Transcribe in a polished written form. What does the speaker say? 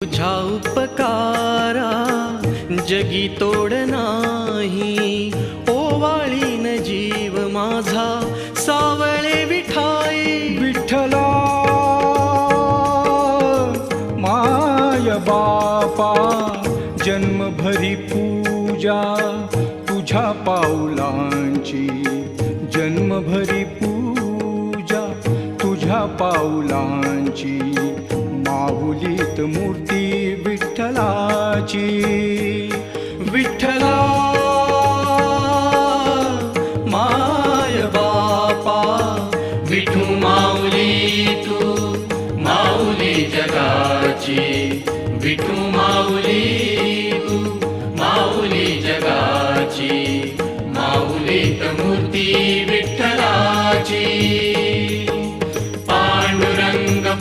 तुझा उपकारा जगी तोड नाही, ओवाळीन जीव माझा सावळे विठाई. विठ्ठला माय बापा जन्मभरी पूजा तुझ्या पाऊलांची, जन्मभरी पूजा तुझ्या पाऊलांची. माहुलीत मूर्ती विठ्ठलाची. विठ्ठला माय बापा विठू माऊली तू माऊली जगाची. विठू माऊली तू माऊली जगाची. माऊलीत मूर्ती विठ्ठलाची. पांडुरंग